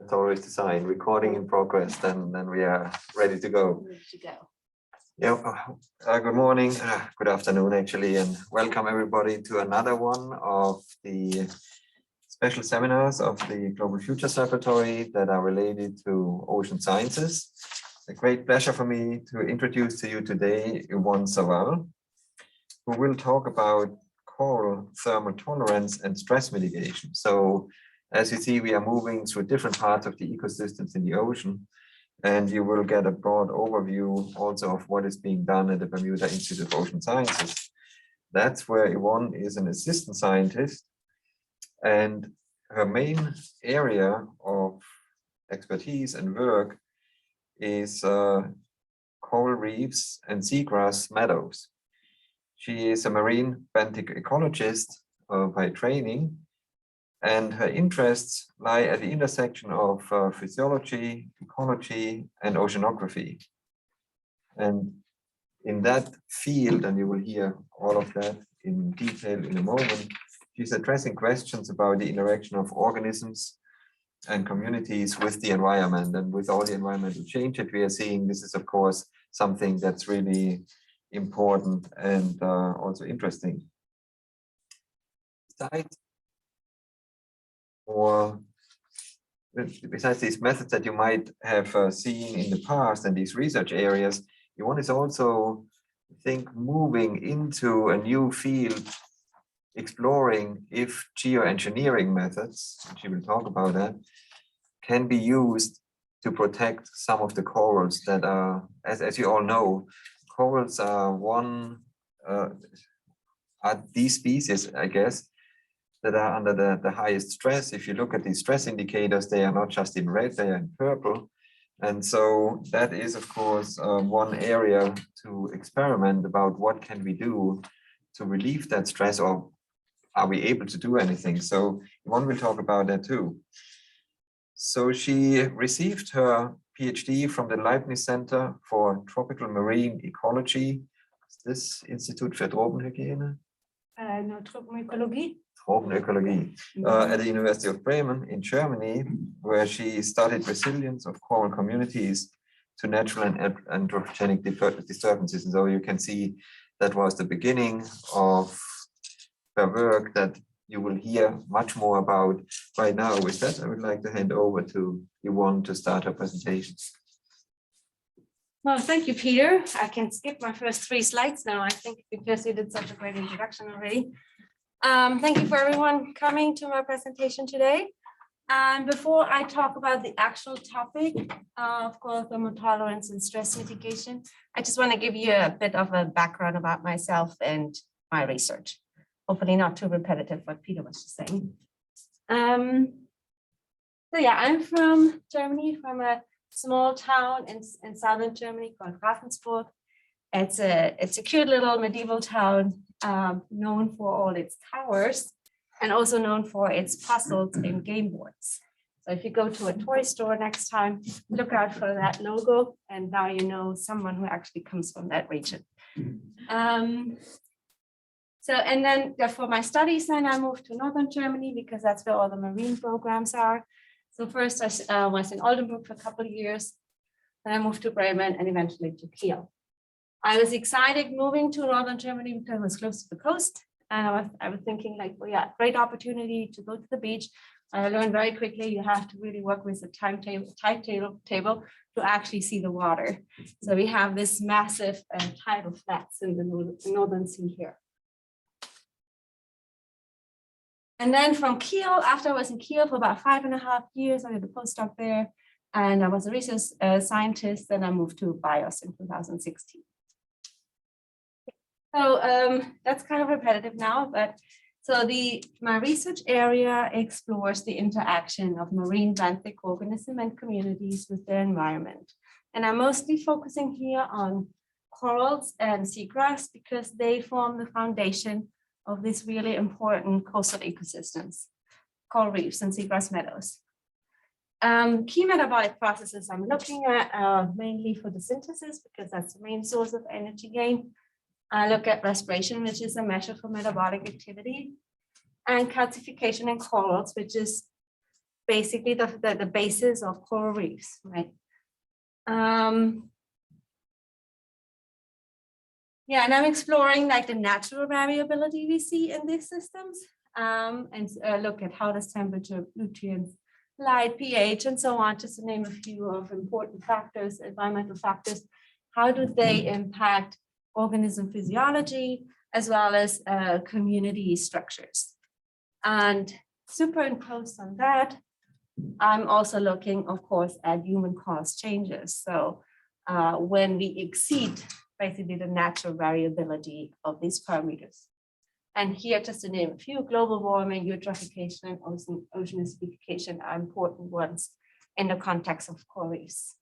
It's always the sign, recording in progress, then we are ready to go. Ready to go. Yeah, good morning, good afternoon actually, and welcome everybody to another one of the special seminars of the Global Futures Laboratory that are related to ocean sciences. A great pleasure for me to introduce to you today Yvonne Sawall, who will talk about coral thermal tolerance and stress mitigation. So as you see, we are moving through different parts of the ecosystems in the ocean, and you will get a broad overview also of what is being done at the Bermuda Institute of Ocean Sciences. That's where Yvonne is an assistant scientist, and her main area of expertise and work is coral reefs and seagrass meadows. She is a marine benthic ecologist by training, and her interests lie at the intersection of physiology, ecology, and oceanography. And in that field, and you will hear all of that in detail in a moment, she's addressing questions about the interaction of organisms and communities with the environment. And with all the environmental change that we are seeing, this is, of course, something that's really important and also interesting. Besides these methods that you might have seen in the past and these research areas, Yvonne is also, I think, moving into a new field, exploring if geoengineering methods, and she will talk about that, can be used to protect some of the corals that are, as you all know, corals are these species, I guess, that are under the highest stress. If you look at these stress indicators, they are not just in red, they are in purple. And so that is, of course, one area to experiment about what can we do to relieve that stress, or are we able to do anything? So Yvonne will talk about that too. So she received her PhD from the Leibniz Center for Tropical Marine Ecology. Is this Institute für Tropenhygiene? No, Tropenökologie. Tropenökologie, at the University of Bremen in Germany, where she studied resilience of coral communities to natural and anthropogenic disturbances. And so you can see that was the beginning of her work that you will hear much more about right now. With that, I would like to hand over to Yvonne to start her presentation. Well, thank you, Peter. I can skip my first 3 slides now, I think, because you did such a great introduction already. Thank you for everyone coming to my presentation today. And before I talk about the actual topic of coral thermal tolerance and stress mitigation, I just want to give you a bit of a background about myself and my research. Hopefully not too repetitive what Peter was just saying. So yeah, I'm from Germany, from a small town in southern Germany called Ravensburg. It's a cute little medieval town, known for all its towers and also known for its puzzles and game boards. So if you go to a toy store next time, look out for that logo, and now you know someone who actually comes from that region. So, and then for my studies, then I moved to northern Germany because that's where all the marine programs are. So first I was in Oldenburg for a couple of years, then I moved to Bremen and eventually to Kiel. I was excited moving to northern Germany because it was close to the coast, and I was thinking like, well, yeah, great opportunity to go to the beach. I learned very quickly you have to really work with the timetable to actually see the water. So we have this massive tidal flats in the northern sea here. And then from Kiel, after I was in Kiel for about 5.5 years, I did a postdoc there, and I was a research scientist. Then I moved to BIOS in 2016. So that's kind of repetitive now, but so my research area explores the interaction of marine benthic organisms and communities with their environment. And I'm mostly focusing here on corals and seagrass because they form the foundation of these really important coastal ecosystems, coral reefs and seagrass meadows. Key metabolic processes I'm looking at are mainly photosynthesis because that's the main source of energy gain. I look at respiration, which is a measure for metabolic activity, and calcification in corals, which is basically the basis of coral reefs, right? Yeah, and I'm exploring like the natural variability we see in these systems, and look at how does temperature, nutrients, light, pH, and so on, just to name a few of important factors, environmental factors. How do they impact organism physiology as well as community structures? And superimposed on that, I'm also looking, of course, at human caused changes. So when we exceed basically the natural variability of these parameters. And here, just to name a few, global warming, eutrophication, and ocean acidification are important ones in the context of coral reefs.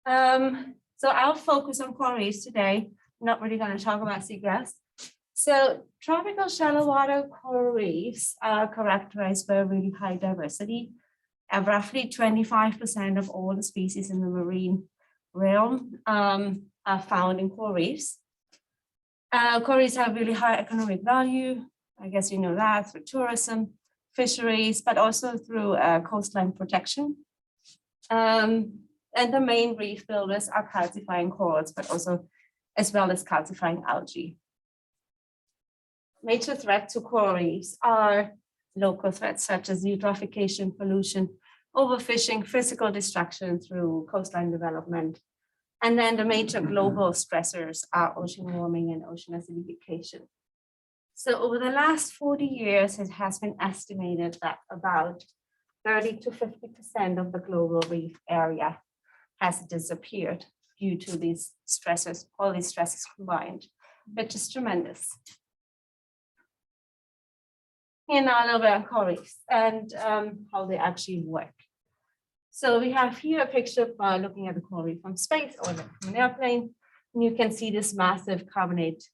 So I'll focus on coral reefs today. I'm not really going to talk about seagrass. So tropical shallow water coral reefs are characterized by a really high diversity. Roughly 25% of all the species in the marine realm are found in coral reefs. Coral reefs have really high economic value. I guess you know that through tourism, fisheries, but also through coastline protection. And the main reef builders are calcifying corals, but also as well as calcifying algae. Major threats to coral reefs are local threats such as eutrophication, pollution, overfishing, physical destruction through coastline development. And then the major global stressors are ocean warming and ocean acidification. So over the last 40 years, it has been estimated that about 30 to 50% of the global reef area has disappeared due to these stressors, all these stresses combined, which is tremendous. Here now a little bit on coral reefs and how they actually work. So we have here a picture of looking at the coral reef from space or from an airplane, and you can see this massive carbonate,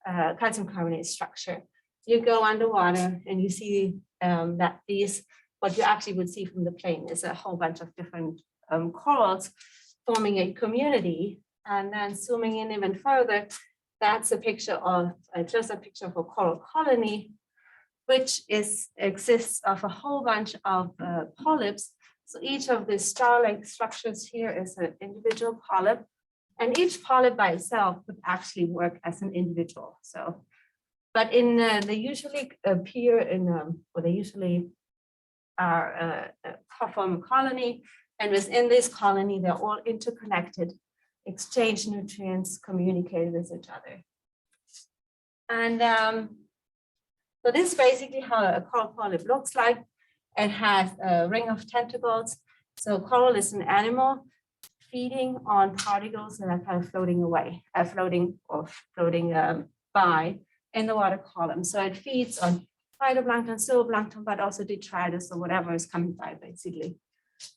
calcium carbonate structure. You go underwater and you see that these, what you actually would see from the plane is a whole bunch of different corals forming a community. And then zooming in even further, that's a picture of, just a picture of a coral colony, which exists of a whole bunch of polyps. So each of the star-like structures here is an individual polyp, and each polyp by itself could actually work as an individual. So, but in they usually appear in, or they usually are form a colony, and within this colony, they're all interconnected, exchange nutrients, communicate with each other. And so this is basically how a coral polyp looks like. It has a ring of tentacles. So coral is an animal feeding on particles that are kind of floating away, floating by in the water column. So it feeds on phytoplankton, zooplankton, but also detritus or whatever is coming by basically.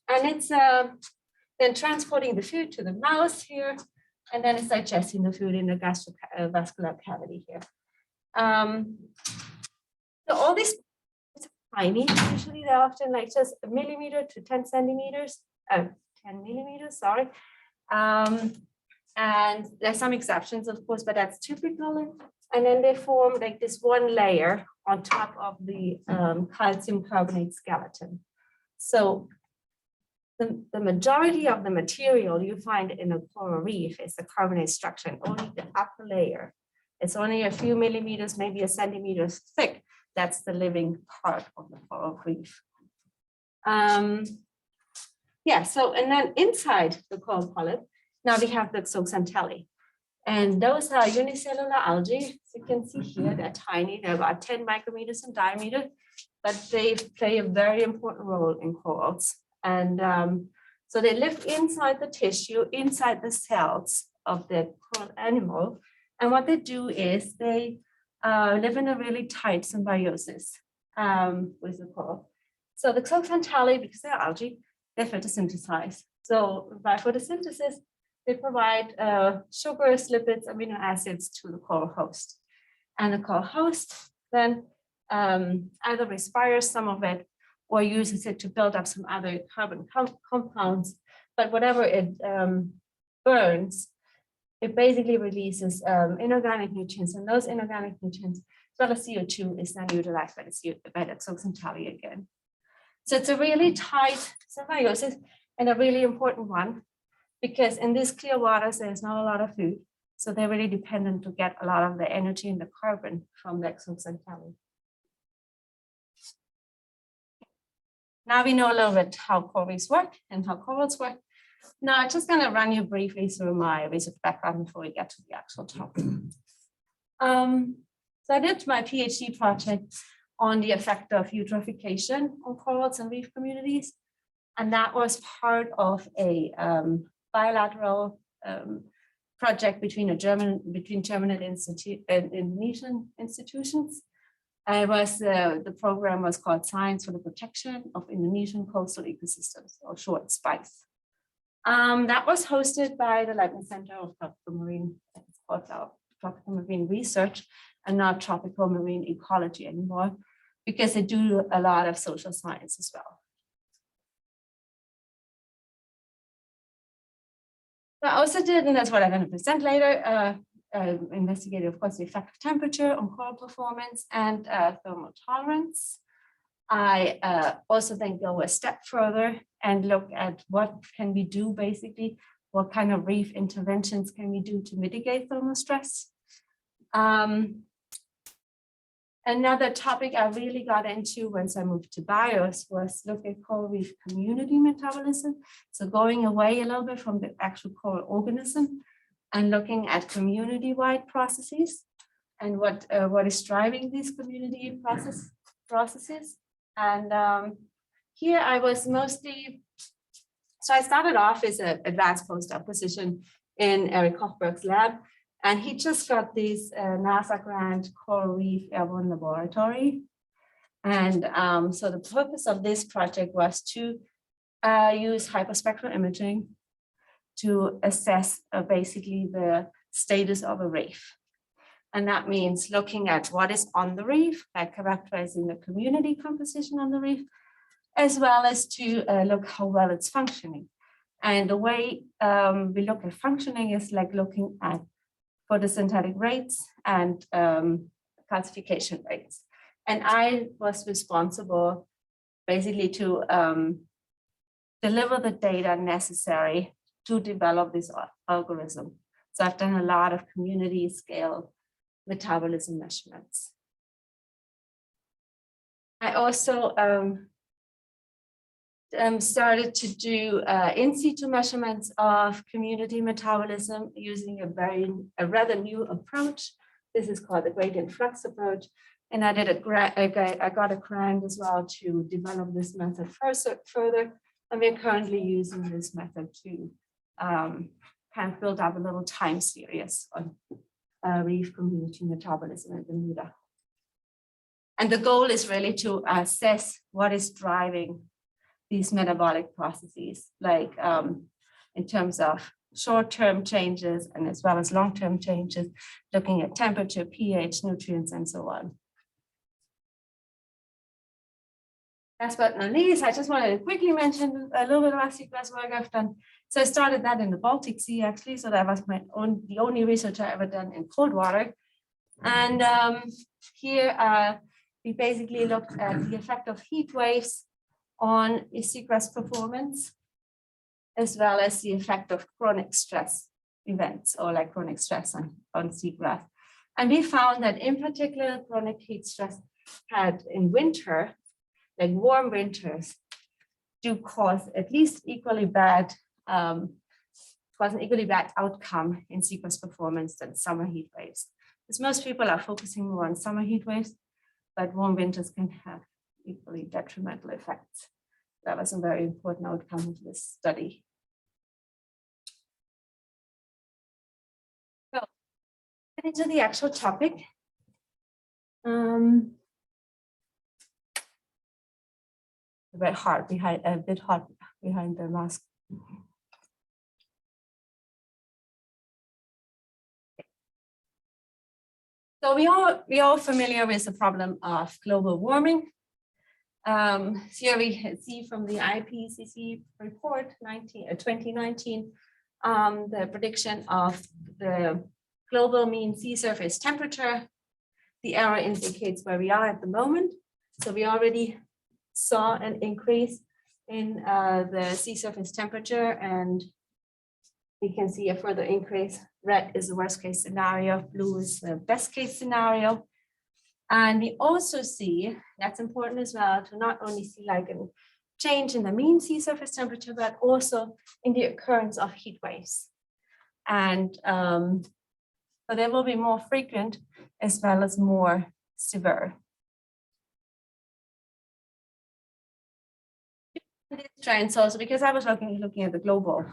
And it's then transporting the food to the mouth here, and then it's digesting the food in the gastrovascular cavity here. So all these tiny, usually they're often like just a millimeter to 10 centimeters, 10 millimeters, sorry. And there's some exceptions, of course, but that's typical. And then they form like this one layer on top of the calcium carbonate skeleton. So the majority of the material you find in a coral reef is the carbonate structure, and only the upper layer. It's only a few millimeters, maybe a centimeter thick. That's the living part of the coral reef. Yeah, so and then inside the coral polyp, now we have the zooxanthellae. And those are unicellular algae. As you can see here, they're tiny. They're about 10 micrometers in diameter, but they play a very important role in corals. And so they live inside the tissue, inside the cells of the coral animal. And what they do is they live in a really tight symbiosis with the coral. So the zooxanthellae, because they're algae, they photosynthesize. So by photosynthesis, they provide sugars, lipids, amino acids to the coral host. And the coral host then either respires some of it or uses it to build up some other carbon compounds. But whatever it burns, it basically releases inorganic nutrients, and those inorganic nutrients, as well as CO2, is then utilized by the zooxanthellae again. So it's a really tight symbiosis and a really important one, because in these clear waters, there's not a lot of food. So they're really dependent to get a lot of the energy and the carbon from the exoskeleton. Now we know a little bit how coral reefs work and how corals work. Now I'm just going to run you briefly through my research background before we get to the actual topic. So I did my PhD project on the effect of eutrophication on corals and reef communities. And that was part of a bilateral project between German and Indonesian institutions. The program was called Science for the Protection of Indonesian Coastal Ecosystems, or short SPICE. That was hosted by the Leibniz Center of Tropical Marine, it's called Tropical Marine Research, and not Tropical Marine Ecology anymore, because they do a lot of social science as well. I also did, and that's what I'm going to present later, investigated, of course, the effect of temperature on coral performance and thermal tolerance. I also then go a step further and look at what can we do, basically, what kind of reef interventions can we do to mitigate thermal stress. Another topic I really got into once I moved to BIOS was look at coral reef community metabolism. So going away a little bit from the actual coral organism and looking at community-wide processes and what is driving these community processes. And here I was mostly, so I started off as an advanced postdoc position in Eric Hochberg's lab. And he just got this NASA grant Coral Reef Airborne Laboratory. And so the purpose of this project was to use hyperspectral imaging to assess basically the status of a reef. And that means looking at what is on the reef, like characterizing the community composition on the reef, as well as to look how well it's functioning. And the way we look at functioning is like looking at photosynthetic rates and calcification rates. And I was responsible basically to deliver the data necessary to develop this algorithm. So I've done a lot of community scale metabolism measurements. I also started to do in situ measurements of community metabolism using a rather new approach. This is called the gradient flux approach. And I got a grant as well to develop this method further. And we're currently using this method to kind of build up a little time series on reef community metabolism in Bermuda. And the goal is really to assess what is driving these metabolic processes, like in terms of short-term changes and as well as long-term changes, looking at temperature, pH, nutrients, and so on. Last but not least, I just wanted to quickly mention a little bit about seagrass work I've done. So I started that in the Baltic Sea, actually. So that was the only research I ever done in cold water. And here we basically looked at the effect of heat waves on seagrass performance, as well as the effect of chronic stress events, or like chronic stress on seagrass. And we found that in particular, chronic heat stress had in winter, like warm winters, do cause at least equally bad, cause an equally bad outcome in seagrass performance than summer heat waves. Because most people are focusing more on summer heat waves, but warm winters can have equally detrimental effects. That was a very important outcome of this study. So, into the actual topic. A bit hard behind the mask. So we all familiar with the problem of global warming. Here we see from the IPCC report 2019, the prediction of the global mean sea surface temperature. The arrow indicates where we are at the moment. So we already saw an increase in the sea surface temperature, and we can see a further increase. Red is the worst case scenario, blue is the best case scenario. And we also see, that's important as well, to not only see like a change in the mean sea surface temperature, but also in the occurrence of heat waves. And so they will be more frequent as well as more severe. These trends also, because I was looking at the global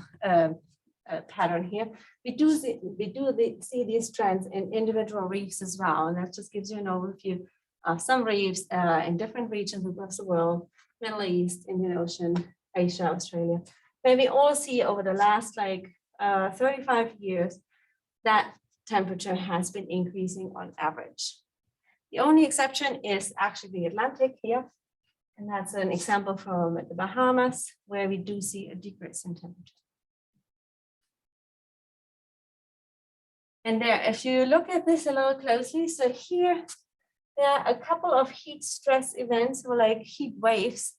pattern here, we do see these trends in individual reefs as well, and that just gives you an overview of some reefs in different regions across the world, Middle East, Indian Ocean, Asia, Australia, where we all see over the last like 35 years that temperature has been increasing on average. The only exception is actually the Atlantic here, and that's an example from the Bahamas, where we do see a decrease in temperature. And there, if you look at this a little closely, so here there are a couple of heat stress events, or like heat waves,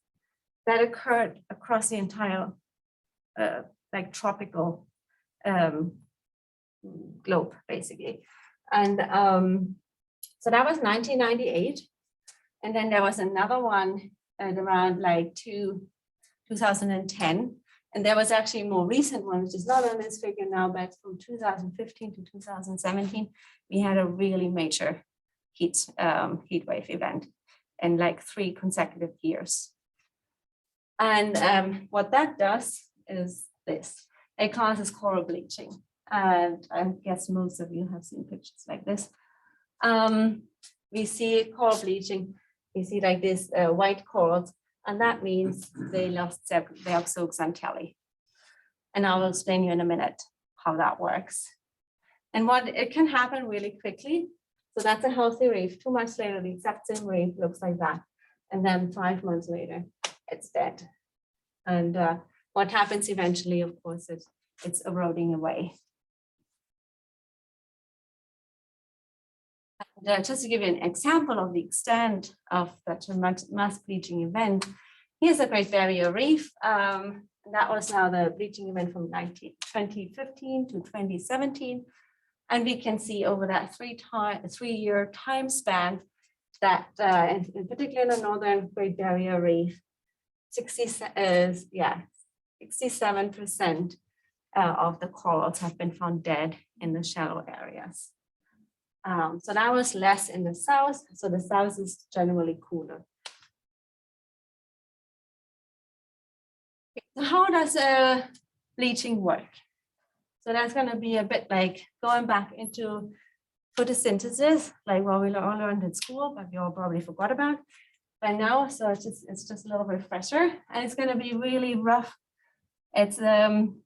that occurred across the entire like tropical globe, basically. And so that was 1998. And then there was another one at around like 2010. And there was actually a more recent one, which is not on this figure now, but from 2015 to 2017, we had a really major heat wave event in like 3 consecutive years. And what that does is this. It causes coral bleaching. And I guess most of you have seen pictures like this. We see coral bleaching. We see like this white corals, and that means they lost their zooxanthellae. And I will explain you in a minute how that works. And what it can happen really quickly. So that's a healthy reef. 2 months later, the exact same reef looks like that. And then 5 months later, it's dead. And what happens eventually, of course, is it's eroding away. And, just to give you an example of the extent of such a mass bleaching event, here's a Great Barrier Reef. That was now the bleaching event from 2015 to 2017. And we can see over that 3-year time span that in particular in the Northern Great Barrier Reef, 67% of the corals have been found dead in the shallow areas. So that was less in the south. So the south is generally cooler. So how does bleaching work? So that's going to be a bit like going back into photosynthesis, like what we all learned in school, but you all probably forgot about by now. So it's just a little refresher, and it's going to be really rough. It's and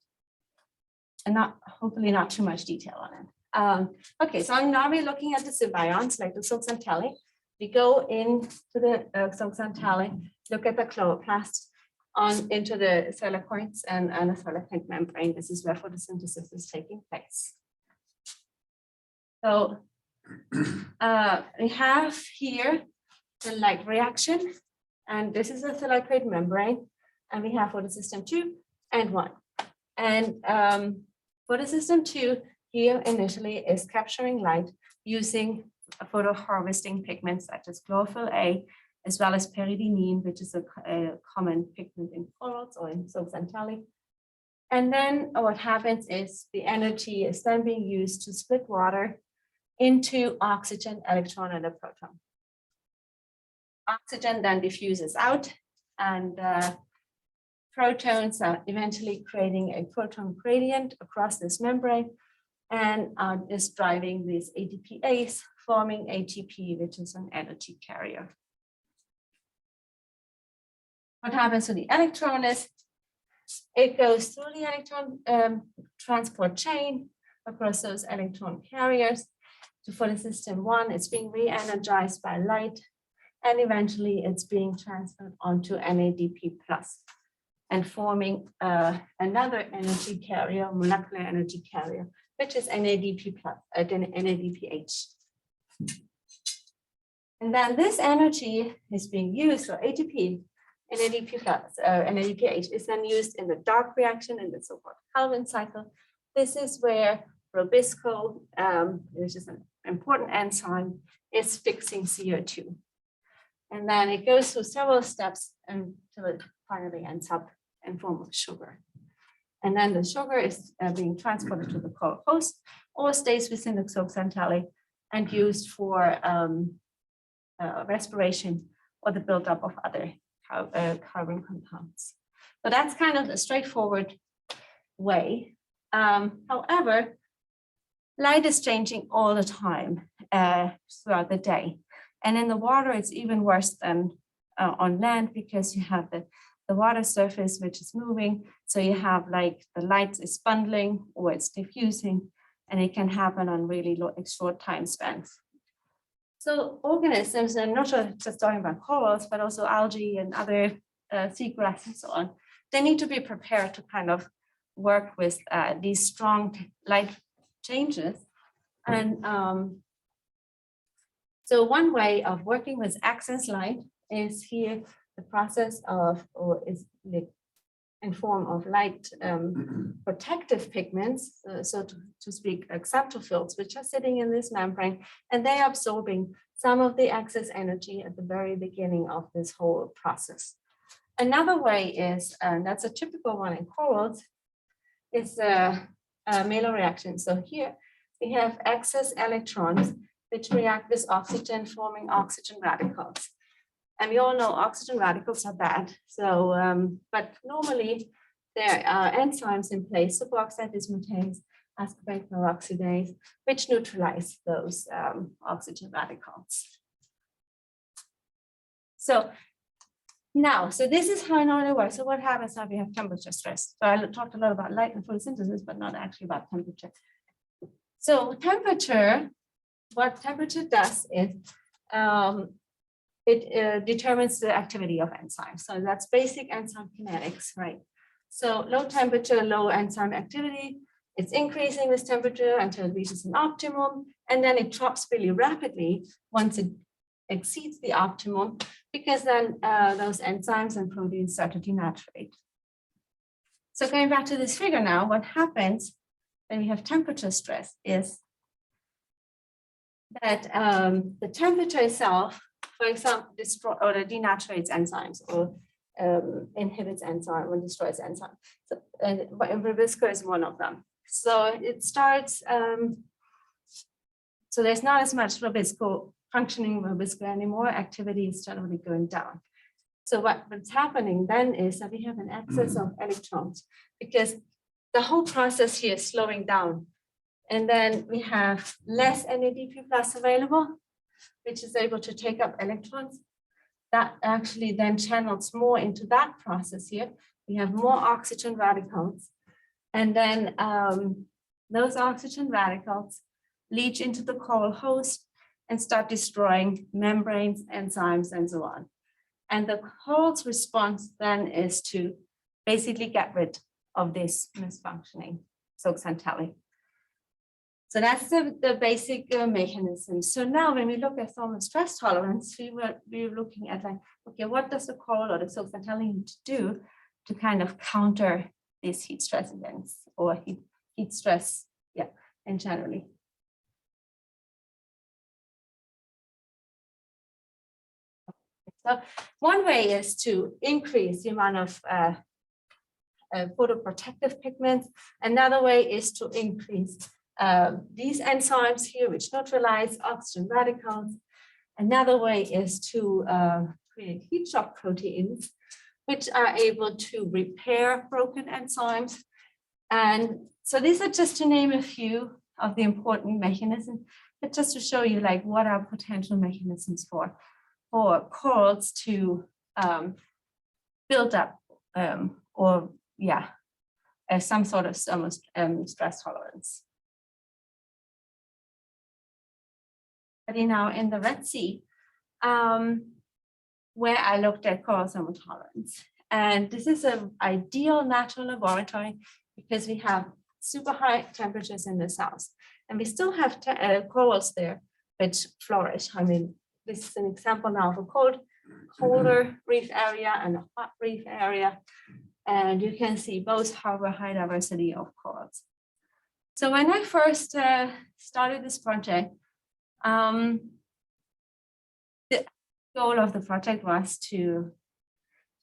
hopefully not too much detail on it. Okay, so I'm now looking at the symbionts, like the zooxanthellae. We go into the zooxanthellae, look at the chloroplast into the thylakoids and the thylakoid membrane. This is where photosynthesis is taking place. So we have here the light reaction, and this is the thylakoid membrane, and we have photosystem 2 and 1. And photosystem 2 here initially is capturing light using photo harvesting pigments such as chlorophyll A, as well as pyridinine, which is a common pigment in corals or in zooxanthellae. And then what happens is the energy is then being used to split water into oxygen, electron, and a proton. Oxygen then diffuses out, and protons are eventually creating a proton gradient across this membrane, and is driving these ATPase, forming ATP, which is an energy carrier. What happens to the electron is it goes through the electron transport chain across those electron carriers to photosystem 1. It's being re-energized by light, and eventually it's being transferred onto NADP+ and forming another energy carrier, molecular energy carrier, which is NADP+, NADPH. And then this energy is being used, so ATP NADPH is then used in the dark reaction in the so-called Calvin cycle. This is where Robisco, which is an important enzyme, is fixing CO2. And then it goes through several steps until it finally ends up in form of sugar. And then the sugar is being transported to the coral host or stays within the zooxanthellae and used for respiration or the buildup of other carbon compounds. So that's kind of the straightforward way. However, light is changing all the time throughout the day. And in the water, it's even worse than on land because you have the water surface, which is moving. So you have like the light is bundling or it's diffusing, and it can happen on really short time spans. So organisms, and not just talking about corals, but also algae and other seagrass and so on, they need to be prepared to kind of work with these strong light changes. And so one way of working with excess light is here the process of, or is in form of light protective pigments, so to speak, xanthophylls, which are sitting in this membrane, and they are absorbing some of the excess energy at the very beginning of this whole process. Another way is, and that's a typical one in corals, is a Maillard reaction. So here we have excess electrons which react with oxygen, forming oxygen radicals. And we all know oxygen radicals are bad. So, but normally there are enzymes in place, superoxide dismutase, ascorbate peroxidase, which neutralize those oxygen radicals. So now, so this is how it normally works. So what happens now we have temperature stress? So I talked a lot about light and photosynthesis, but not actually about temperature. So temperature, what temperature does is it determines the activity of enzymes. So that's basic enzyme kinetics, right? So low temperature, low enzyme activity, it's increasing with temperature until it reaches an optimum, and then it drops really rapidly once it exceeds the optimum, because then those enzymes and proteins start to denaturate. So going back to this figure now, what happens when we have temperature stress is that the temperature itself, for example, destroy or denaturates enzymes or inhibits enzyme or destroys enzyme. So, Robisco is one of them. So it starts, so there's not as much functioning Robisco anymore, activity is generally going down. So what's happening then is that we have an excess of electrons because the whole process here is slowing down. And then we have less NADP+ available, which is able to take up electrons. That actually then channels more into that process here. We have more oxygen radicals. And then those oxygen radicals leach into the coral host and start destroying membranes, enzymes, and so on. And the coral's response then is to basically get rid of this misfunctioning zooxanthellae. So that's the basic mechanism. So now when we look at thermal stress tolerance, we were looking at like, okay, what does the coral or the zooxanthellae need to do to kind of counter these heat stress events or heat stress, yeah, and generally. So one way is to increase the amount of photoprotective pigments. Another way is to increase these enzymes here, which neutralize oxygen radicals. Another way is to create heat shock proteins, which are able to repair broken enzymes. And so these are just to name a few of the important mechanisms, but just to show you like what are potential mechanisms for corals to build up or yeah, some sort of stress tolerance. Now in the Red Sea, where I looked at coral thermal tolerance. And this is an ideal natural laboratory because we have super high temperatures in the south. And we still have corals there which flourish. I mean, this is an example now of a cold colder reef area and a hot reef area. And you can see both harbor high diversity of corals. So when I first started this project, the goal of the project was to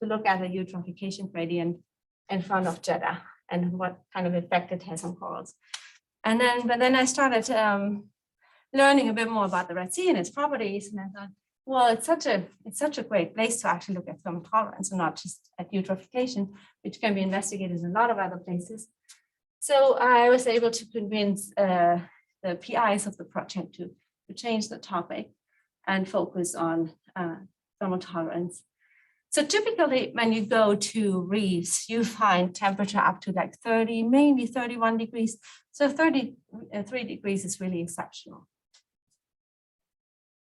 look at the eutrophication gradient in front of Jeddah and what kind of effect it has on corals. But then I started learning a bit more about the Red Sea and its properties, and I thought, well, it's such a great place to actually look at thermal tolerance and not just at eutrophication, which can be investigated in a lot of other places. So I was able to convince the PIs of the project to change the topic and focus on thermal tolerance. So typically when you go to reefs, you find temperature up to like 30, maybe 31 degrees. So 33 degrees is really exceptional.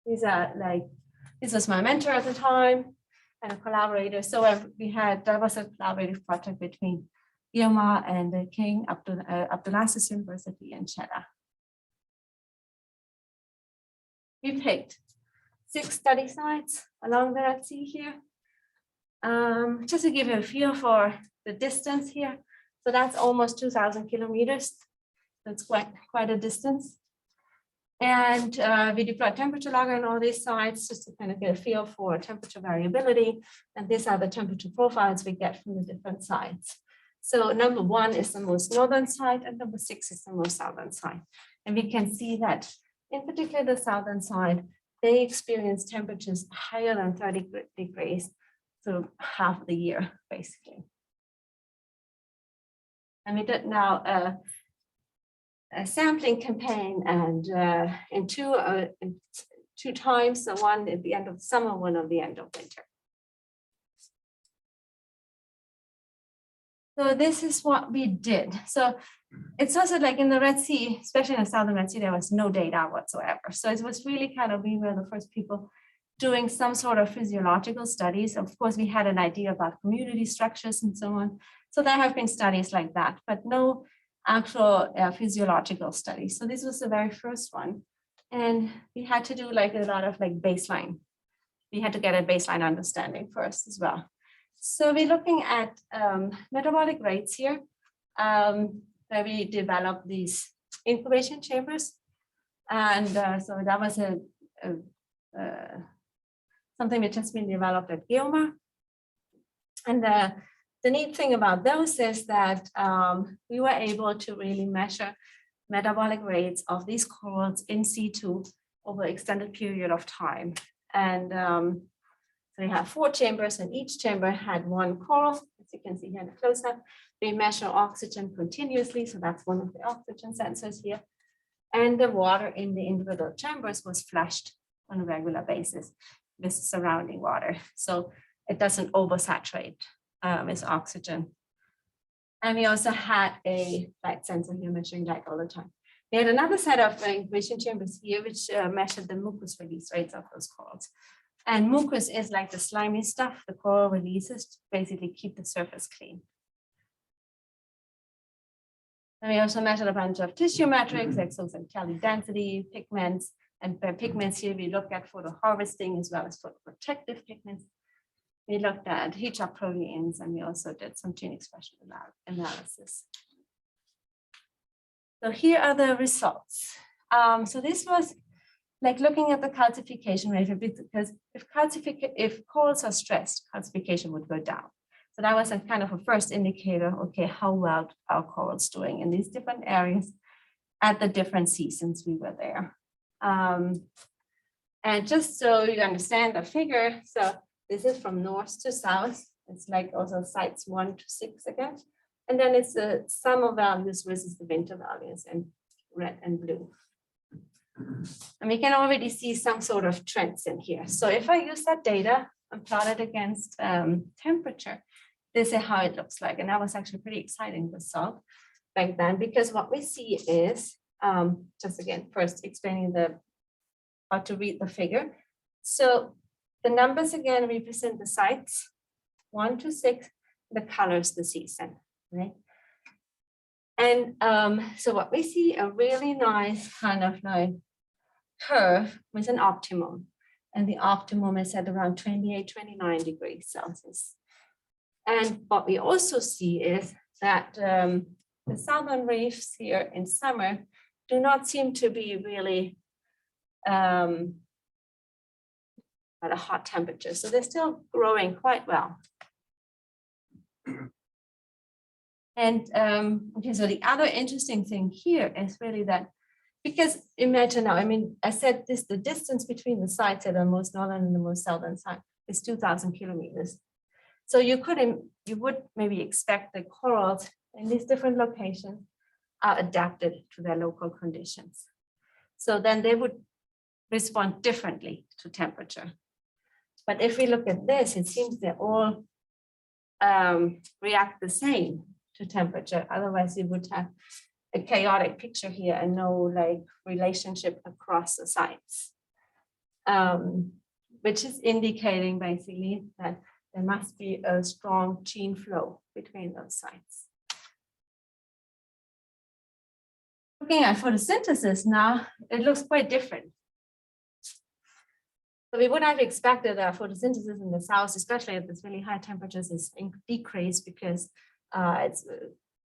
This was my mentor at the time and a collaborator. So that was a collaborative project between Irma and the King Abdulaziz University in Jeddah. We picked 6 study sites along the Red Sea here. Just to give you a feel for the distance here. So that's almost 2,000 kilometers. That's quite a distance. And we deployed temperature logger on all these sites just to kind of get a feel for temperature variability. And these are the temperature profiles we get from the different sites. So number 1 is the most northern site and number 6 is the most southern site. And we can see that in particular the southern side, they experience temperatures higher than 30 degrees through half the year, basically. And we did now a sampling campaign, and in two times, so one at the end of summer, one at the end of winter. So this is what we did. So it's also like in the Red Sea, especially in the southern Red Sea, there was no data whatsoever. So it was really kind of, we were the first people doing some sort of physiological studies. Of course, we had an idea about community structures and so on. So there have been studies like that, but no actual physiological studies. So this was the very first one. And we had to do like a lot of like baseline. We had to get a baseline understanding first as well. So we're looking at metabolic rates here, where we developed these incubation chambers. And so that was something which has been developed at Geomar. And the neat thing about those is that we were able to really measure metabolic rates of these corals in situ over an extended period of time. And so we have 4 chambers, and each chamber had 1 coral. As you can see here in the close-up, we measure oxygen continuously. So that's one of the oxygen sensors here. And the water in the individual chambers was flushed on a regular basis with surrounding water. So it doesn't oversaturate with oxygen. And we also had a light sensor here measuring light all the time. We had another set of incubation chambers here, which measured the mucus release rates of those corals. And mucus is like the slimy stuff the coral releases to basically keep the surface clean. And we also measured a bunch of tissue metrics, like exocytally density, pigments, and by pigments here, we look at photo harvesting as well as photoprotective pigments. We looked at heat shock proteins, and we also did some gene expression analysis. So here are the results. So this was like looking at the calcification rate, because if corals are stressed, calcification would go down. So that was a kind of a first indicator, okay, how well are corals doing in these different areas at the different seasons we were there. And just so you understand the figure, so this is from north to south. It's like also sites 1 to 6 again. And then it's the summer values versus the winter values in red and blue. And we can already see some sort of trends in here. So if I use that data and plot it against temperature, this is how it looks like. And that was actually pretty exciting result back then, because what we see is, just again, first explaining how to read the figure. So the numbers again represent the sites 1 to 6, the colors the season, right? And so what we see, a really nice kind of like curve with an optimum. and the optimum is at around 28, 29 degrees Celsius. And what we also see is that the southern reefs here in summer do not seem to be really at a hot temperature. So they're still growing quite well. And okay, so the other interesting thing here is really that, because imagine now, I mean, I said this, the distance between the sites at the most northern and the most southern side is 2,000 kilometers. So you would maybe expect the corals in these different locations are adapted to their local conditions. So then they would respond differently to temperature. But if we look at this, it seems they all react the same to temperature. Otherwise, you would have a chaotic picture here and no like relationship across the sites, which is indicating basically that there must be a strong gene flow between those sites. Looking at photosynthesis now, it looks quite different. So we would have expected that photosynthesis in the south, especially at this really high temperatures, is decreased because it's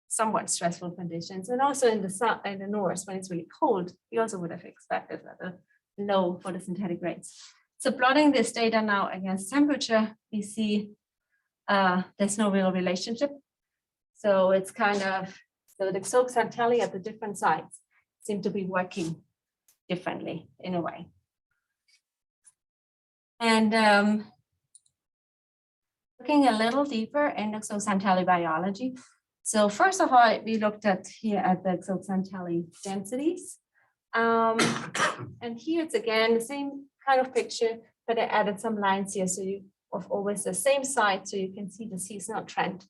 somewhat stressful conditions. And also in the south, in the north, when it's really cold, we also would have expected rather low photosynthetic rates. So plotting this data now against temperature, we see there's no real relationship. So it's kind of, so the zooxanthellae at the different sites seem to be working differently in a way. And looking a little deeper in the zooxanthellae biology. So first of all, we looked at here at the zooxanthellae densities. And here it's again the same kind of picture, but I added some lines here so you of always the same site, so you can see the seasonal trend.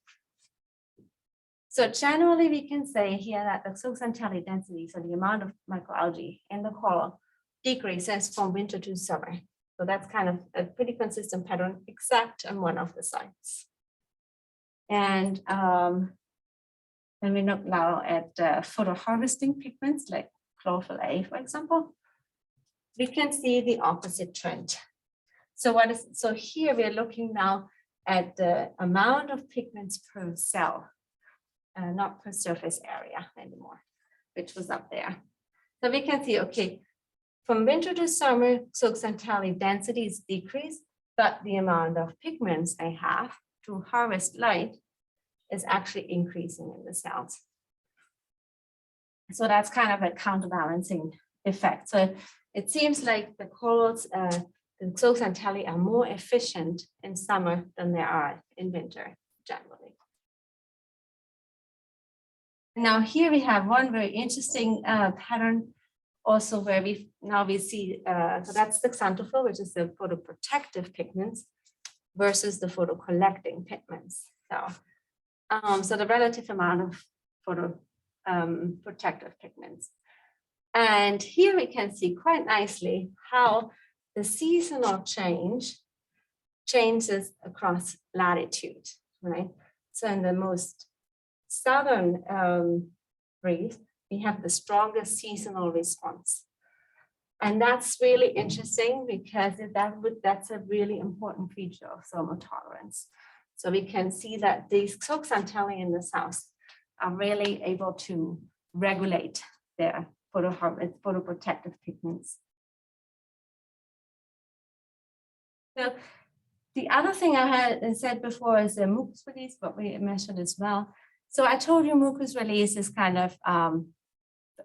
So generally we can say here that the zooxanthellae density, so the amount of microalgae in the coral, decreases from winter to summer. So that's kind of a pretty consistent pattern, except on one of the sites. And when we look now at photo harvesting pigments like chlorophyll A, for example, we can see the opposite trend. So here we are looking now at the amount of pigments per cell, not per surface area anymore, which was up there. So we can see, okay, from winter to summer, zooxanthellae densities decrease, but the amount of pigments they have to harvest light is actually increasing in the cells. So that's kind of a counterbalancing effect. So it seems like the corals, the zooxanthellae are more efficient in summer than they are in winter generally. Now here we have one very interesting pattern also where we see, so that's the xanthophyll, which is the photoprotective pigments versus the photocollecting pigments. So the relative amount of photoprotective pigments. And here we can see quite nicely how the seasonal changes across latitude, right? So in the most southern reef, we have the strongest seasonal response. And that's really interesting because that's a really important feature of thermotolerance. So we can see that these zooxanthellae in the south are really able to regulate their photoprotective pigments. So the other thing I had said before is the Moocs release, but we measured as well. So I told you mucus release is kind of,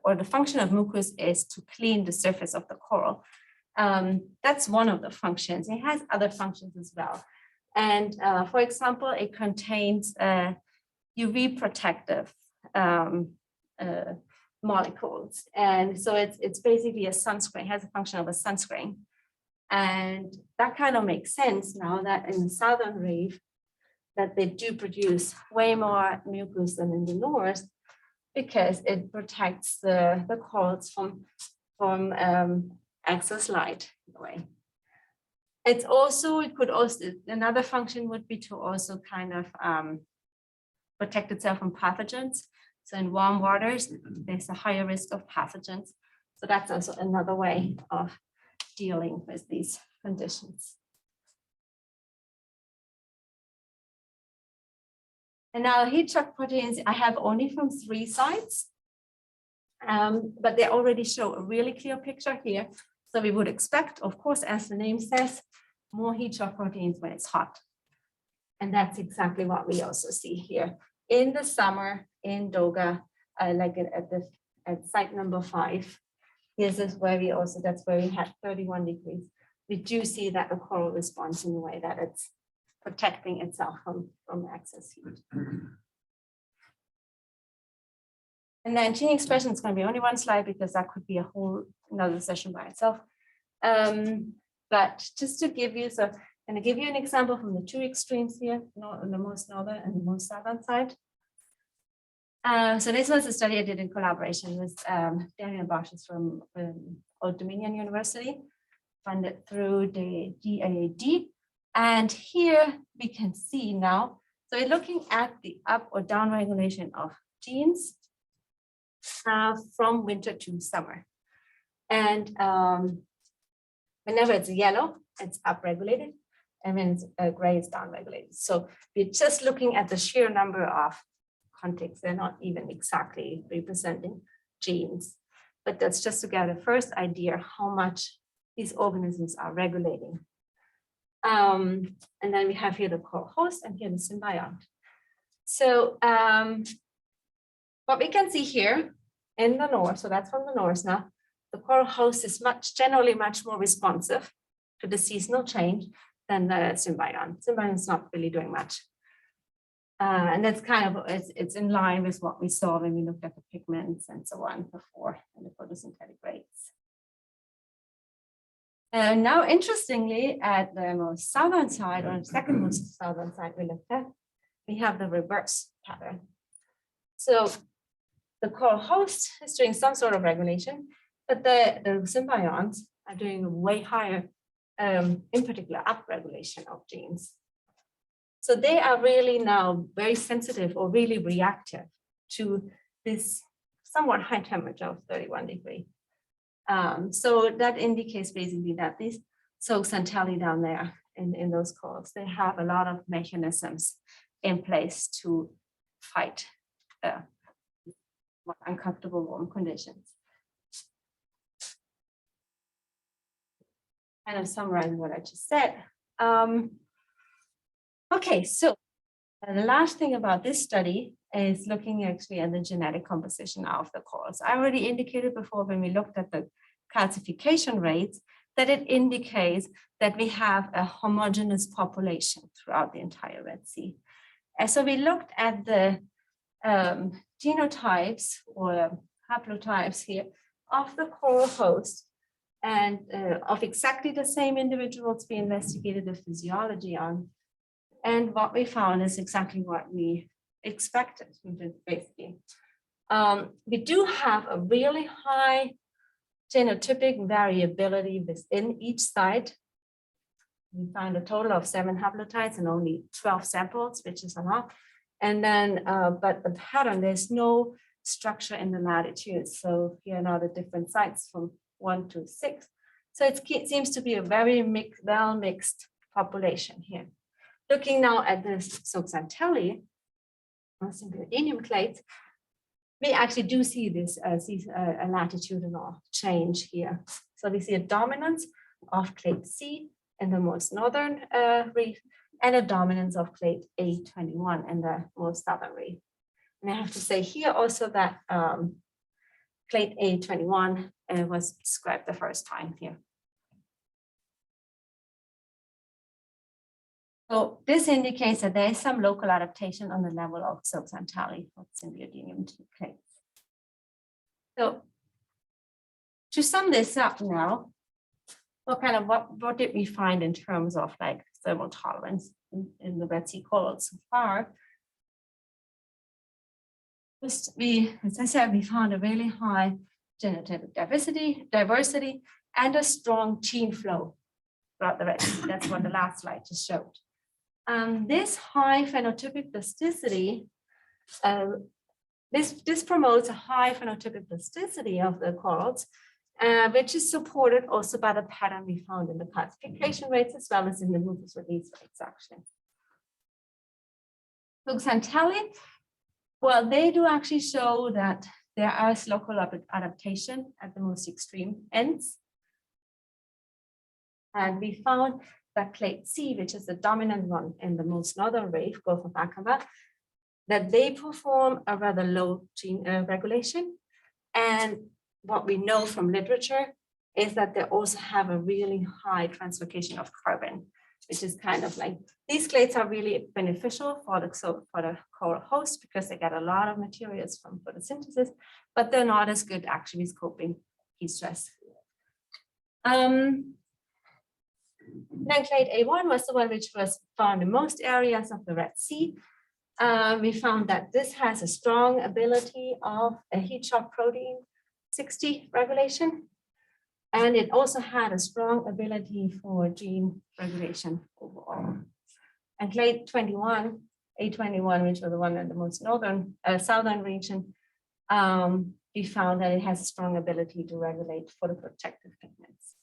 or the function of mucus is to clean the surface of the coral. That's one of the functions. It has other functions as well. And for example, it contains UV protective molecules. And so it's basically a sunscreen, has a function of a sunscreen. And that kind of makes sense now that in the southern reef, that they do produce way more mucus than in the north, because it protects the corals from excess light in a way. It's also, it could also, another function would be to also kind of protect itself from pathogens. So in warm waters, there's a higher risk of pathogens. So that's also another way of dealing with these conditions. And now heat shock proteins I have only from 3 sites, but they already show a really clear picture here. So we would expect, of course, as the name says, more heat shock proteins when it's hot. And that's exactly what we also see here in the summer in Doga, like at site number 5. This is where we also, that's where we had 31 degrees. We do see that the coral responds in a way that it's protecting itself from excess heat. And then gene expression is going to be only one slide because that could be a whole another session by itself. But just to give you, so I'm going to give you an example from the 2 extremes here, on the most northern and the most southern side. So this was a study I did in collaboration with Daniel Barches from Old Dominion University, funded through the GAAD. And here we can see now, so we're looking at the up or down regulation of genes from winter to summer. And whenever it's yellow, it's upregulated, and when it's gray, it's downregulated. So we're just looking at the sheer number of contexts. They're not even exactly representing genes, but that's just to get a first idea how much these organisms are regulating. And then we have here the coral host and here the symbiont. So what we can see here in the north, so that's from the north now, the coral host is generally much more responsive to the seasonal change than the symbiont. Symbiont is not really doing much. And that's kind of, it's in line with what we saw when we looked at the pigments and so on before and the photosynthetic rates. And now, interestingly, at the most southern side, or second most southern side we looked at, we have the reverse pattern. So the coral host is doing some sort of regulation, but the symbionts are doing a way higher, in particular, upregulation of genes. So they are really now very sensitive or really reactive to this somewhat high temperature of 31 degrees. So that indicates basically that these zooxanthellae down there in those corals, they have a lot of mechanisms in place to fight more uncomfortable warm conditions. Kind of summarizing what I just said. Okay, so the last thing about this study is looking actually at the genetic composition of the corals. I already indicated before when we looked at the calcification rates that it indicates that we have a homogeneous population throughout the entire Red Sea. And so we looked at the genotypes or haplotypes here of the coral host and of exactly the same individuals we investigated the physiology on. And what we found is exactly what we expected, basically. We do have a really high genotypic variability within each site. We found a total of 7 haplotypes and only 12 samples, which is a lot. And then, but the pattern, there's no structure in the latitudes. So here are now the different sites from 1 to 6. So it seems to be a very well-mixed population here. Looking now at the zooxanthellae, Symbiodinium clades, we actually do see this a latitudinal change here. So we see a dominance of clade C in the most northern reef and a dominance of clade A21 in the most southern reef. And I have to say here also that clade A21 was described the first time here. So this indicates that there is some local adaptation on the level of zooxanthellae of Symbiodinium clades. So to sum this up now, what did we find in terms of like thermal tolerance in the Red Sea corals so far? As I said, we found a really high genotypic diversity and a strong gene flow throughout the Red Sea. That's what the last slide just showed. This high phenotypic plasticity, this promotes a high phenotypic plasticity of the corals which is supported also by the pattern we found in the classification rates as well as in the Moocs release rates actually. Moocs and Tally, well, they do actually show that there is local adaptation at the most extreme ends. And we found that clade C, which is the dominant one in the most northern reef, Gulf of Aqaba, that they perform a rather low gene regulation. And what we know from literature is that they also have a really high translocation of carbon, which is kind of like, these clades are really beneficial for the coral host because they get a lot of materials from photosynthesis, but they're not as good actually scoping heat stress. Then clade A1 was the one which was found in most areas of the Red Sea. We found that this has a strong ability of a heat shock protein 60 regulation. And it also had a strong ability for gene regulation overall. And clade 21, A21, which was the one in the most northern, southern region, we found that it has a strong ability to regulate photoprotective pigments.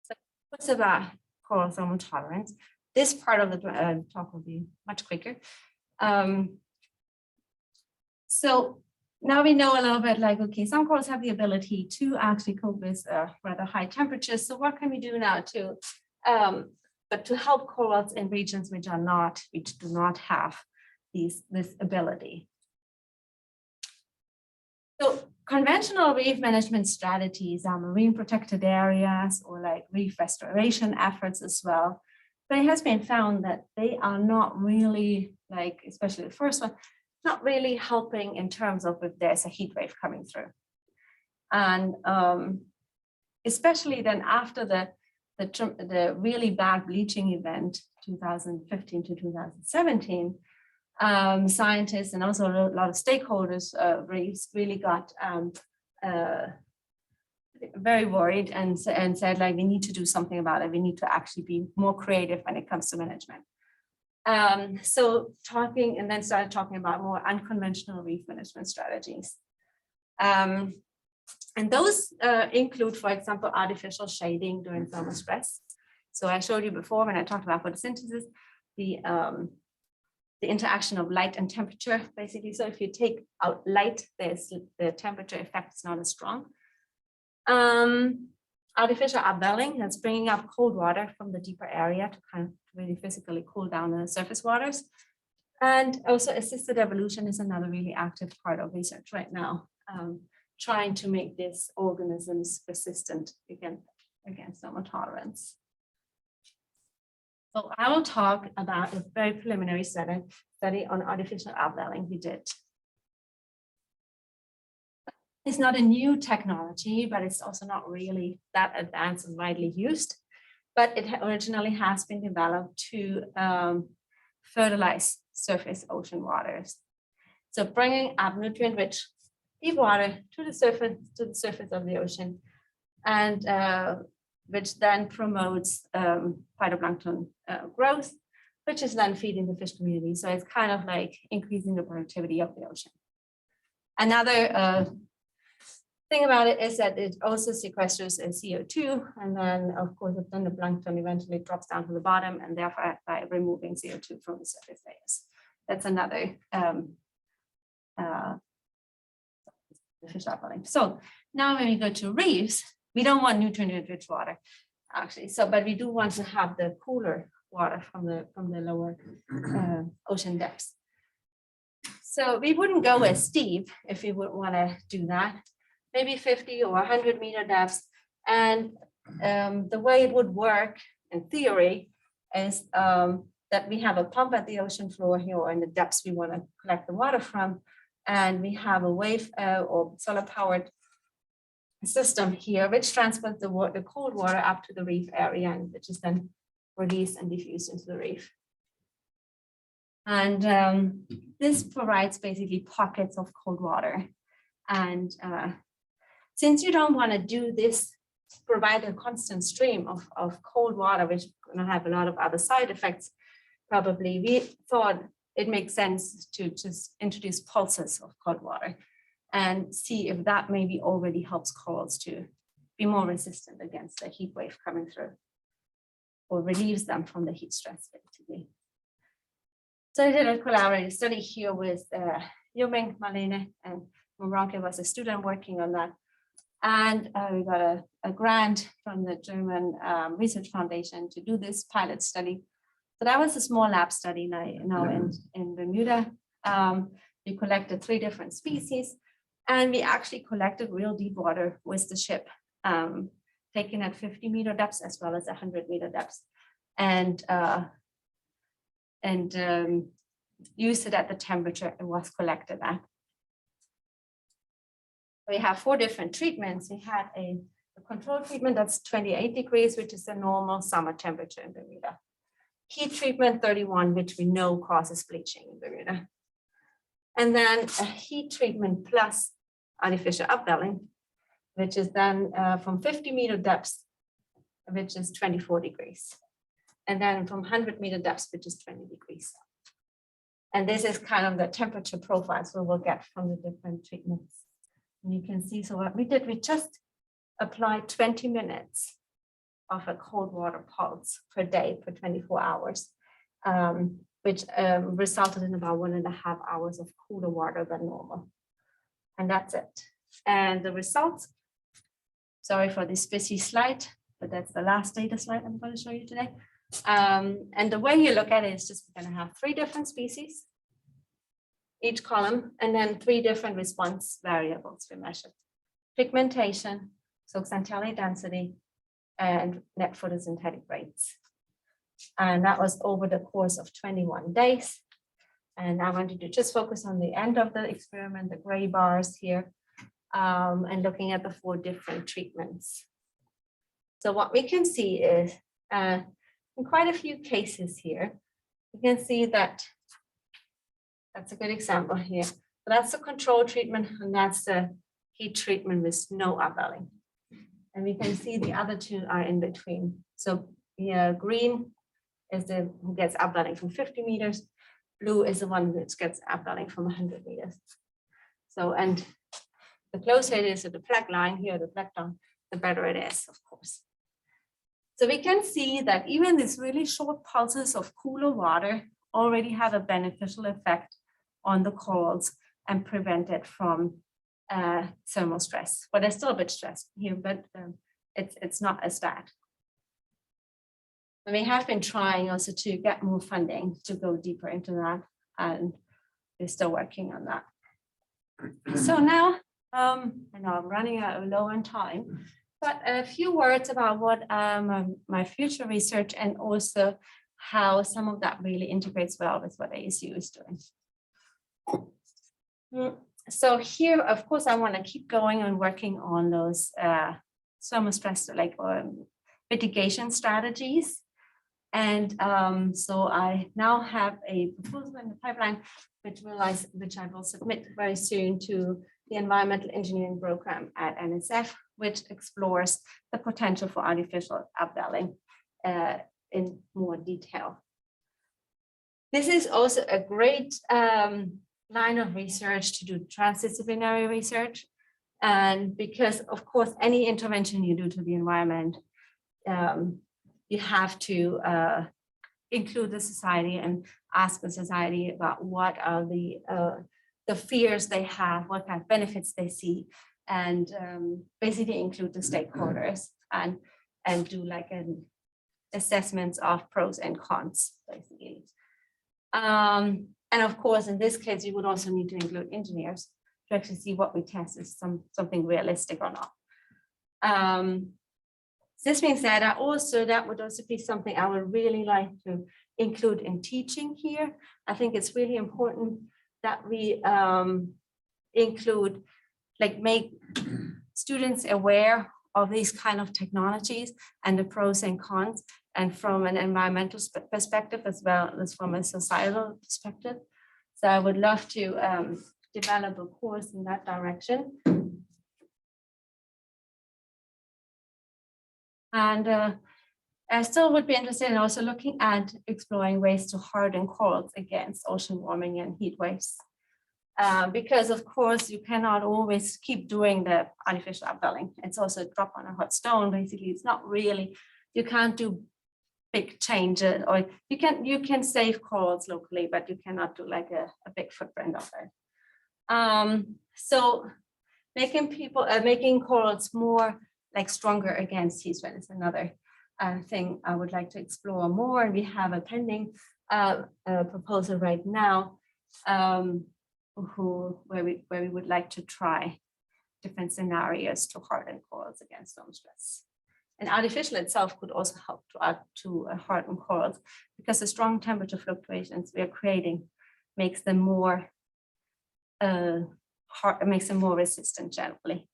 So what's about coral thermal tolerance? This part of the talk will be much quicker. So now we know a little bit like, okay, some corals have the ability to actually cope with rather high temperatures. So what can we do now to, but to help corals in regions which do not have this ability? So conventional reef management strategies are marine protected areas or like reef restoration efforts as well. But it has been found that they are not really like, especially the first one, not really helping in terms of if there's a heat wave coming through. And especially then after the really bad bleaching event, 2015 to 2017, scientists and also a lot of stakeholders, reefs really got very worried and said like, we need to do something about it. We need to actually be more creative when it comes to management. So started talking about more unconventional reef management strategies. And those include, for example, artificial shading during thermal stress. So I showed you before when I talked about photosynthesis, the interaction of light and temperature, basically. So if you take out light, the temperature effect is not as strong. Artificial upwelling, that's bringing up cold water from the deeper area to kind of really physically cool down the surface waters. And also assisted evolution is another really active part of research right now, trying to make these organisms resistant against thermal tolerance. So I will talk about a very preliminary study on artificial upwelling we did. It's not a new technology, but it's also not really that advanced and widely used. But it originally has been developed to fertilize surface ocean waters. So bringing up nutrient-rich deep water to the surface of the ocean, and which then promotes phytoplankton growth, which is then feeding the fish community. So it's kind of like increasing the productivity of the ocean. Another thing about it is that it also sequesters CO2, and then of course then the plankton eventually drops down to the bottom, and therefore by removing CO2 from the surface layers. That's another fish upwelling. So now when we go to reefs, we don't want nutrient-rich water, actually. So, but we do want to have the cooler water from the lower ocean depths. So we wouldn't go as deep if we would want to do that. Maybe 50 or 100 meter depths. And the way it would work in theory is that we have a pump at the ocean floor here or in the depths we want to collect the water from. And we have a wave or solar powered system here, which transports the cold water up to the reef area, and which is then released and diffused into the reef. And this provides basically pockets of cold water. And since you don't want to do this, provide a constant stream of cold water, which is going to have a lot of other side effects, probably we thought it makes sense to just introduce pulses of cold water and see if that maybe already helps corals to be more resistant against the heat wave coming through, or relieves them from the heat stress, basically. So I did a collaborative study here with Yvonne, Marlene, and Moranke was a student working on that. And we got a grant from the German Research Foundation to do this pilot study. So that was a small lab study now in Bermuda. We collected 3 different species, and we actually collected real deep water with the ship, taken at 50-meter depths as well as 100-meter depths, and used it at the temperature it was collected at. We have 4 different treatments. We had a control treatment that's 28 degrees, which is the normal summer temperature in Bermuda. Heat treatment 31, which we know causes bleaching in Bermuda. And then a heat treatment plus artificial upwelling, which is then from 50-meter depths, which is 24 degrees. And then from 100-meter depths, which is 20 degrees. And this is kind of the temperature profiles we will get from the different treatments. And you can see, so what we did, we just applied 20 minutes of a cold water pulse per day for 24 hours, which resulted in about 1.5 hours of cooler water than normal. And that's it. And the results, sorry for this busy slide, but that's the last data slide I'm going to show you today. And the way you look at it is just we're going to have 3 different species, each column, and then 3 different response variables we measured: pigmentation, zooxanthellae density, and net photosynthetic rates. And that was over the course of 21 days. And I wanted to just focus on the end of the experiment, the gray bars here, and looking at the 4 different treatments. So what we can see is, in quite a few cases here, you can see that that's a good example here. So that's the control treatment, and that's the heat treatment with no upwelling. And we can see the other 2 are in between. So yeah, green is the who gets upwelling from 50 meters. Blue is the one that gets upwelling from 100 meters. So, and the closer it is to the black line here, the black line, the better it is, of course. So we can see that even these really short pulses of cooler water already have a beneficial effect on the corals and prevent it from thermal stress. But there's still a bit stressed here, but it's not as bad. And we have been trying also to get more funding to go deeper into that, and we're still working on that. So now, I know I'm running out low on time, but a few words about what my future research and also how some of that really integrates well with what ASU is doing. So here, of course, I want to keep going and working on those thermal stress, like mitigation strategies. And so I now have a proposal in the pipeline, which I will submit very soon to the environmental engineering program at NSF, which explores the potential for artificial upwelling in more detail. This is also a great line of research to do transdisciplinary research. And because, of course, any intervention you do to the environment, you have to include the society and ask the society about what are the fears they have, what kind of benefits they see, and basically include the stakeholders and do like an assessments of pros and cons, basically. And of course, in this case, you would also need to include engineers to actually see what we test is something realistic or not. This being said, that would also be something I would really like to include in teaching here. I think it's really important that we include, like, make students aware of these kind of technologies and the pros and cons, and from an environmental perspective as well as from a societal perspective. So I would love to develop a course in that direction. And I still would be interested in also looking at exploring ways to harden corals against ocean warming and heat waves. Because of course you cannot always keep doing the artificial upwelling. It's also a drop on a hot stone. Basically, it's not really, you can't do big changes, or you can save corals locally, but you cannot do like a big footprint of it. So making corals more like stronger against heat stress is another thing I would like to explore more. And we have a pending proposal right now where we would like to try different scenarios to harden corals against storm stress. And artificial itself could also help to harden corals, because the strong temperature fluctuations we are creating makes them more resistant generally.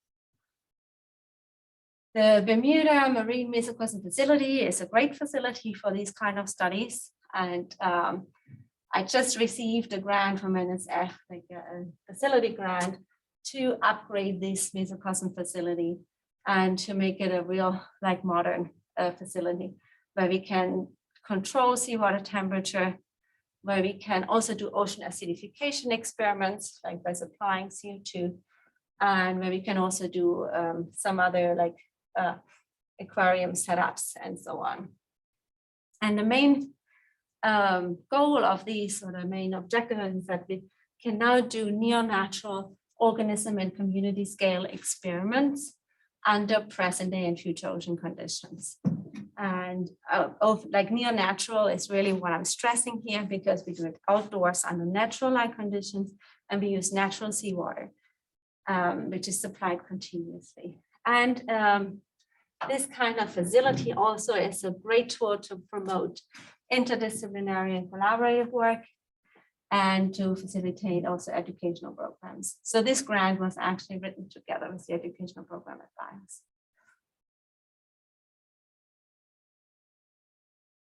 The Bermuda Marine Mesocosm Facility is a great facility for these kind of studies, and I just received a grant from NSF, like a facility grant, to upgrade this mesocosm facility and to make it a real like modern facility where we can control seawater temperature, where we can also do ocean acidification experiments, like by supplying CO2, and where we can also do some other like aquarium setups and so on. And the main goal of these, or the main objective, is that we can now do neo-natural organism and community scale experiments under present day and future ocean conditions. And like neo-natural is really what I'm stressing here, because we do it outdoors under natural light conditions, and we use natural seawater, which is supplied continuously. And this kind of facility also is a great tool to promote interdisciplinary and collaborative work, and to facilitate also educational programs. So this grant was actually written together with the educational program at BIOS.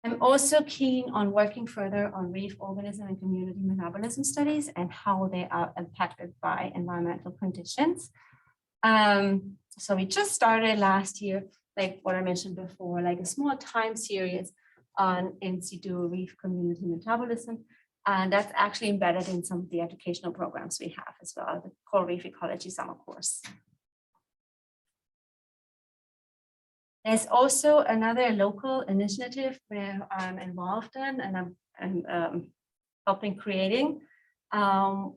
I'm also keen on working further on reef organism and community metabolism studies and how they are impacted by environmental conditions. So we just started last year, like what I mentioned before, like a small time series on in situ reef community metabolism. And that's actually embedded in some of the educational programs we have as well, the Coral Reef Ecology Summer Course. There's also another local initiative where I'm involved in, and I'm helping creating,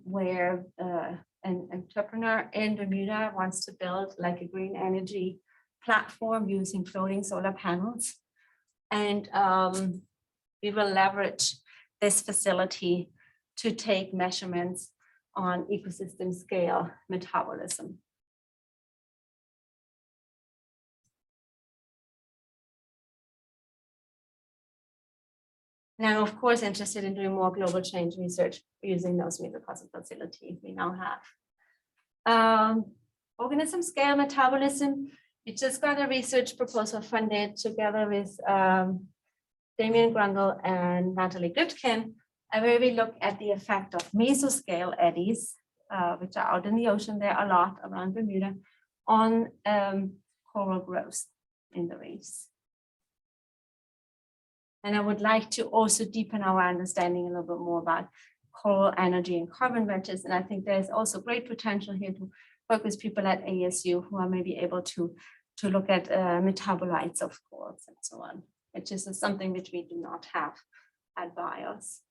where an entrepreneur in Bermuda wants to build like a green energy platform using floating solar panels. And we will leverage this facility to take measurements on ecosystem scale metabolism. And I'm of course interested in doing more global change research using those mesocosm facilities we now have. Organism scale metabolism, we just got a research proposal funded together with Damien Grundle and Natalie Goodkin, where we look at the effect of mesoscale eddies, which are out in the ocean there a lot around Bermuda, on coral growth in the reefs. And I would like to also deepen our understanding a little bit more about coral energy and carbon wedges. And I think there's also great potential here to work with people at ASU who are maybe able to look at metabolites of corals and so on, which is something which we do not have at BIOS.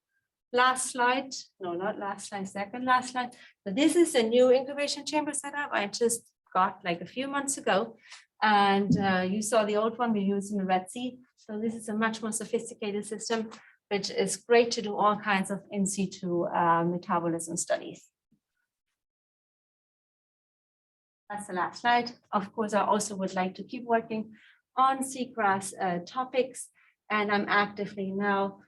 Last slide, no, not last slide, second last slide. So this is a new incubation chamber setup I just got like a few months ago. And you saw the old one we used in the Red Sea. So this is a much more sophisticated system, which is great to do all kinds of in situ metabolism studies. That's the last slide. Of course, I also would like to keep working on seagrass topics, and I'm actively now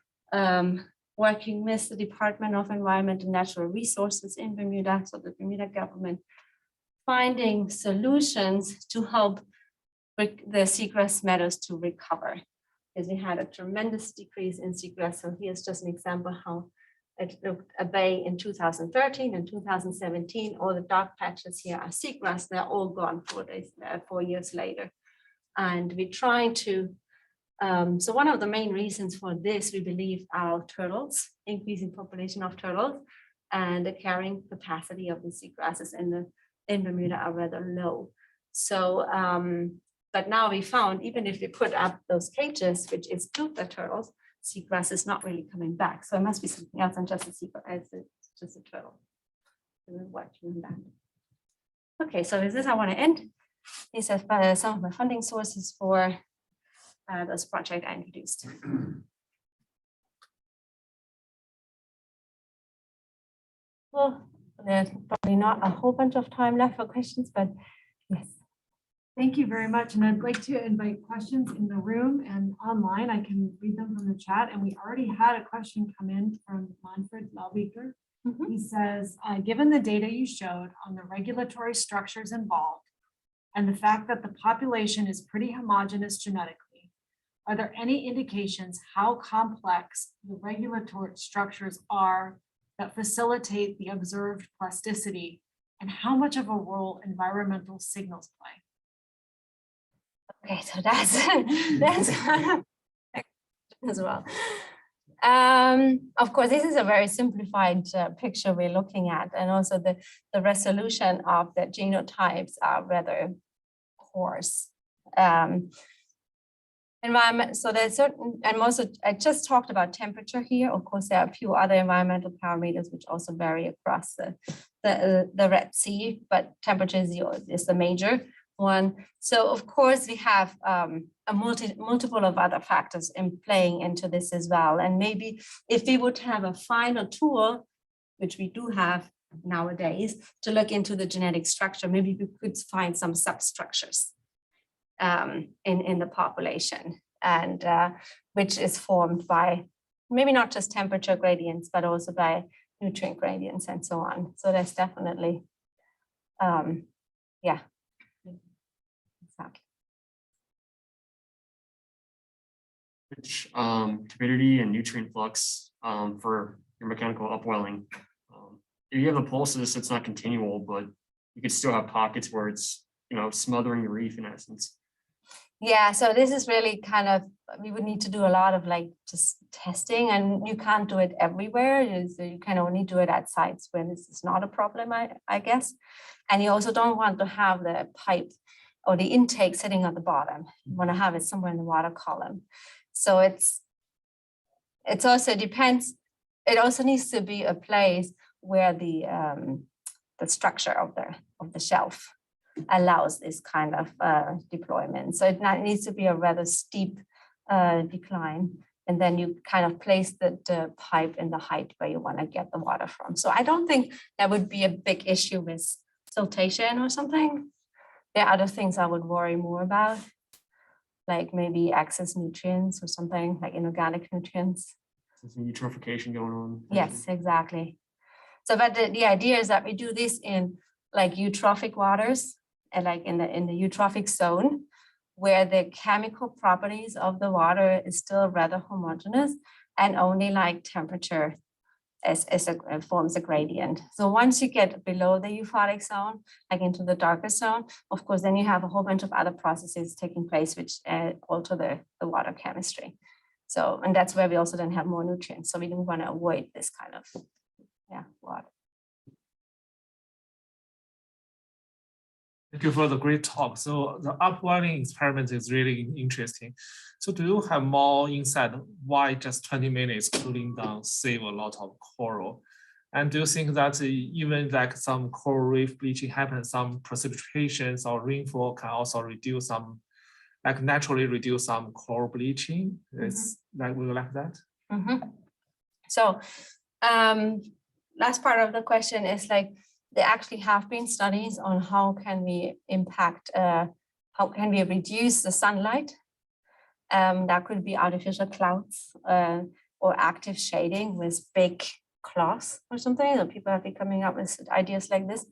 working with the Department of Environment and Natural Resources in Bermuda, so the Bermuda government, finding solutions to help the seagrass meadows to recover, because we had a tremendous decrease in seagrass. So here's just an example how it looked a bay in 2013 and 2017. All the dark patches here are seagrass. They're all gone 4 years later. And we're trying to So one of the main reasons for this, we believe, are turtles, increasing population of turtles, and the carrying capacity of the seagrasses in Bermuda are rather low. So, but now we found, even if we put up those cages, which exclude the turtles, seagrass is not really coming back. So it must be something else than just a seagrass, it's just a turtle. Okay, so with this, I want to end. These are some of my funding sources for this project I introduced. Well, there's probably not a whole bunch of time left for questions, but yes. Thank you very much. And I'd like to invite questions in the room and online. I can read them from the chat. And we already had a question come in from Manfred Laubeker. He says, given the data you showed on the regulatory structures involved and the fact that the population is pretty homogeneous genetically, are there any indications how complex the regulatory structures are that facilitate the observed plasticity, and how much of a role environmental signals play? Okay, so that's as well. Of course, this is a very simplified picture we're looking at, and also the resolution of the genotypes are rather coarse. Environment, so there's certain, and also I just talked about temperature here. Of course, there are a few other environmental parameters which also vary across the Red Sea, but temperature is the major one. So of course we have a multiple of other factors in playing into this as well. And maybe if we would have a final tool, which we do have nowadays, to look into the genetic structure, maybe we could find some substructures in the population, and which is formed by maybe not just temperature gradients, but also by nutrient gradients and so on. So that's definitely, yeah. Exactly. Which turbidity and nutrient flux for your mechanical upwelling. If you have the pulses, it's not continual, but you could still have pockets where it's, you know, smothering the reef in essence. Yeah, so this is really kind of, we would need to do a lot of like just testing, and you can't do it everywhere. So you can only do it at sites where this is not a problem, I guess. And you also don't want to have the pipe or the intake sitting at the bottom. You want to have it somewhere in the water column. So it's also depends. It also needs to be a place where the structure of the shelf allows this kind of deployment. So it needs to be a rather steep decline, and then you kind of place the pipe in the height where you want to get the water from. So I don't think that would be a big issue with siltation or something. There are other things I would worry more about, like maybe excess nutrients or something, like inorganic nutrients. Some eutrophication going on. Yes, exactly. So, but the idea is that we do this in like eutrophic waters, and like in the eutrophic zone, where the chemical properties of the water is still rather homogeneous, and only like temperature forms a gradient. So once you get below the euphotic zone, like into the darker zone, of course, then you have a whole bunch of other processes taking place which alter the water chemistry. So, and that's where we also then have more nutrients. So we don't want to avoid this kind of water. Thank you for the great talk. So the upwelling experiment is really interesting. So do you have more insight why just 20 minutes cooling down save a lot of coral? And do you think that even like some coral reef bleaching happens, some precipitations or rainfall can also reduce some, like naturally reduce some coral bleaching? Is like we like that? So last part of the question is like, there actually have been studies on how can we impact, how can we reduce the sunlight. That could be artificial clouds or active shading with big cloths or something. So people have been coming up with ideas like this,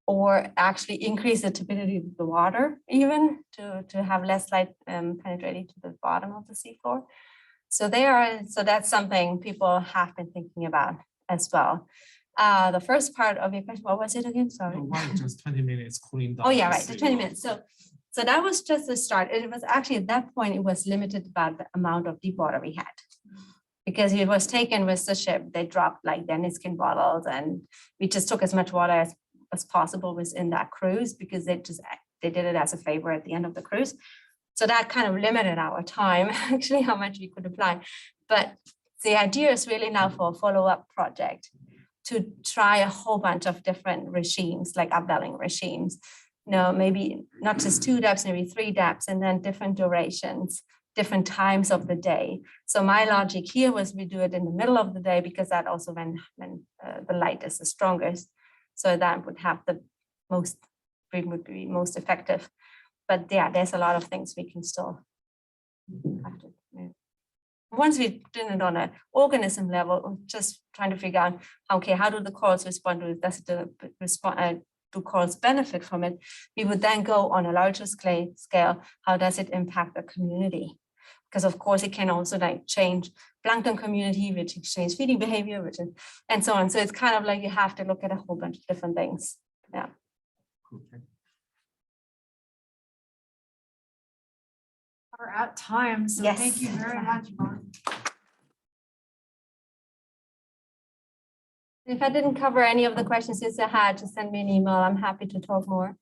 or actually increase the turbidity of the water even to have less light penetrating to the bottom of the seafloor. So that's something people have been thinking about as well. The first part of your question, what was it again? Sorry. Why just 20 minutes cooling down? Oh yeah, right, the 20 minutes. So that was just the start. It was actually at that point, it was limited about the amount of deep water we had. Because it was taken with the ship, they dropped like their Niskin bottles, and we just took as much water as possible within that cruise, because they did it as a favor at the end of the cruise. So that kind of limited our time, actually, how much we could apply. But the idea is really now for a follow-up project to try a whole bunch of different regimes, like upwelling regimes. Maybe not just 2 depths, maybe 3 depths, and then different durations, different times of the day. So my logic here was we do it in the middle of the day, because that also when the light is the strongest. So that would have the most, it would be most effective. But yeah, there's a lot of things we can still have to do. Once we did it on an organism level, just trying to figure out, okay, how do the corals respond to it? Does it respond? Do corals benefit from it? We would then go on a larger scale. How does it impact the community? Because of course it can also like change plankton community, which change feeding behavior, and so on. So it's kind of like you have to look at a whole bunch of different things. Yeah. Okay. We're at time, so Yes. thank you very much, Yvonne. If I didn't cover any of the questions you had, just send me an email. I'm happy to talk more.